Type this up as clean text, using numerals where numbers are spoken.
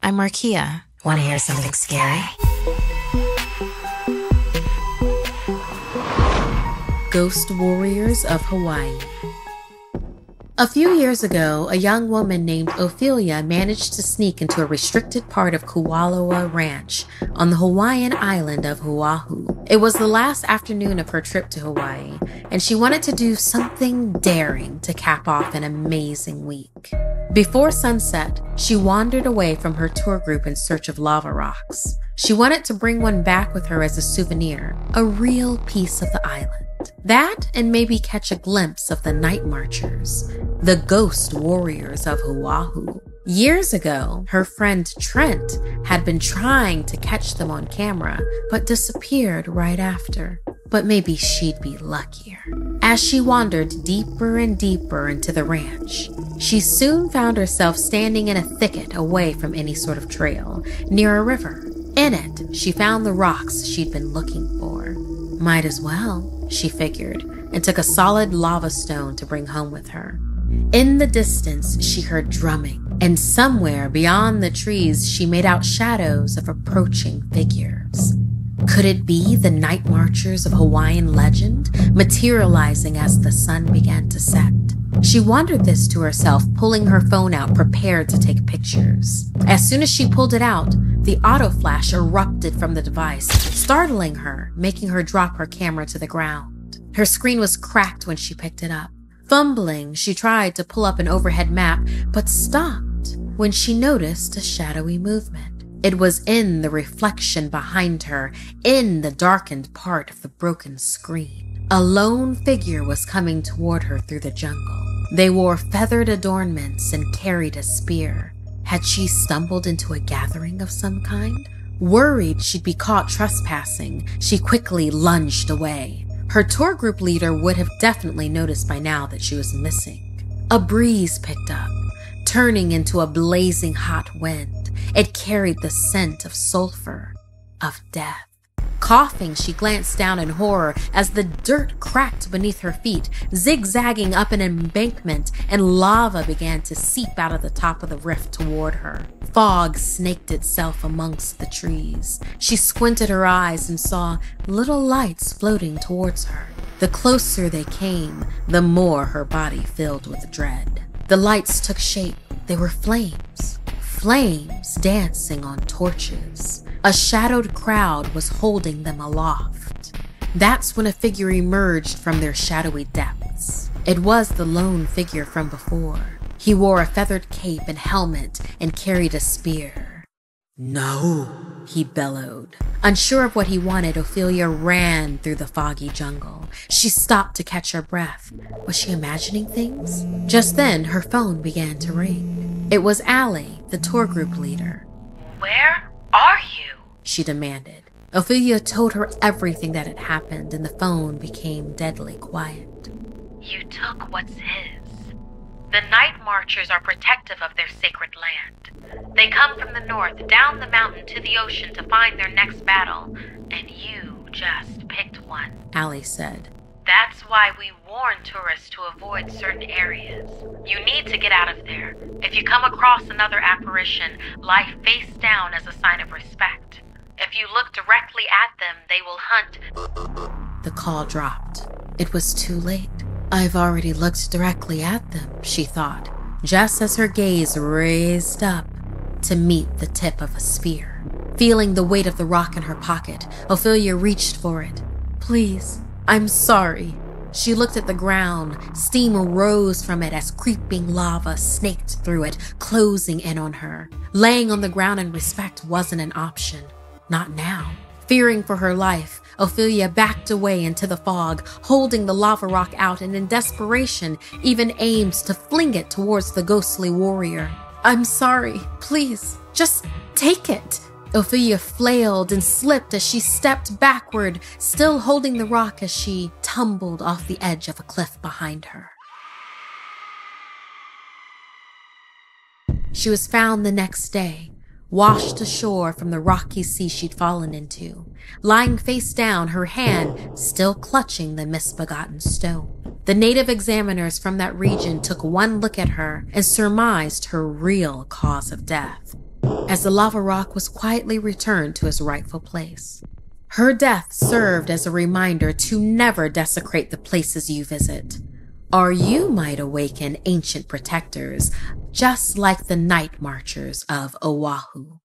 I'm Markia. Want to hear something scary? Ghost Warriors of Hawaii. A few years ago, a young woman named Ophelia managed to sneak into a restricted part of Kualoa Ranch on the Hawaiian island of Oahu. It was the last afternoon of her trip to Hawaii, and she wanted to do something daring to cap off an amazing week. Before sunset, she wandered away from her tour group in search of lava rocks. She wanted to bring one back with her as a souvenir, a real piece of the island. That, and maybe catch a glimpse of the night marchers, the ghost warriors of Oahu. Years ago, her friend Trent had been trying to catch them on camera, but disappeared right after. But maybe she'd be luckier. As she wandered deeper and deeper into the ranch, she soon found herself standing in a thicket away from any sort of trail, near a river. In it, she found the rocks she'd been looking for. Might as well, she figured, and took a solid lava stone to bring home with her. In the distance, she heard drumming, and somewhere beyond the trees, she made out shadows of approaching figures. Could it be the night marchers of Hawaiian legend, materializing as the sun began to set? She wondered this to herself, pulling her phone out, prepared to take pictures. As soon as she pulled it out, the auto flash erupted from the device, startling her, making her drop her camera to the ground. Her screen was cracked when she picked it up. Fumbling, she tried to pull up an overhead map, but stopped when she noticed a shadowy movement. It was in the reflection behind her, in the darkened part of the broken screen. A lone figure was coming toward her through the jungle. They wore feathered adornments and carried a spear. Had she stumbled into a gathering of some kind? Worried she'd be caught trespassing, she quickly lunged away. Her tour group leader would have definitely noticed by now that she was missing. A breeze picked up, turning into a blazing hot wind. It carried the scent of sulfur, of death. Coughing, she glanced down in horror as the dirt cracked beneath her feet, zigzagging up an embankment, and lava began to seep out of the top of the rift toward her. Fog snaked itself amongst the trees. She squinted her eyes and saw little lights floating towards her. The closer they came, the more her body filled with dread. The lights took shape. They were flames. Flames dancing on torches. A shadowed crowd was holding them aloft. That's when a figure emerged from their shadowy depths. It was the lone figure from before. He wore a feathered cape and helmet and carried a spear. "No," he bellowed. Unsure of what he wanted, Ophelia ran through the foggy jungle. She stopped to catch her breath. Was she imagining things? Just then, her phone began to ring. It was Allie, the tour group leader. "Where are you?" she demanded. Ophelia told her everything that had happened, and the phone became deadly quiet. "You took what's his. The night marchers are protective of their sacred land. They come from the north, down the mountain to the ocean to find their next battle, and you just picked one," Allie said. "That's why we warn tourists to avoid certain areas. You need to get out of there. If you come across another apparition, lie face down as a sign of respect. If you look directly at them, they will hunt." The call dropped. It was too late. I've already looked directly at them, she thought, just as her gaze raised up to meet the tip of a spear. Feeling the weight of the rock in her pocket, Ophelia reached for it. "Please, I'm sorry." She looked at the ground. Steam rose from it as creeping lava snaked through it, closing in on her. Laying on the ground in respect wasn't an option. Not now. Fearing for her life, Ophelia backed away into the fog, holding the lava rock out, and in desperation even aimed to fling it towards the ghostly warrior. "I'm sorry. Please, just take it." Ophelia flailed and slipped as she stepped backward, still holding the rock as she tumbled off the edge of a cliff behind her. She was found the next day, washed ashore from the rocky sea she'd fallen into, lying face down, her hand still clutching the misbegotten stone. The native examiners from that region took one look at her and surmised her real cause of death. as the lava rock was quietly returned to its rightful place. Her death served as a reminder to never desecrate the places you visit, or you might awaken ancient protectors, just like the night marchers of Oahu.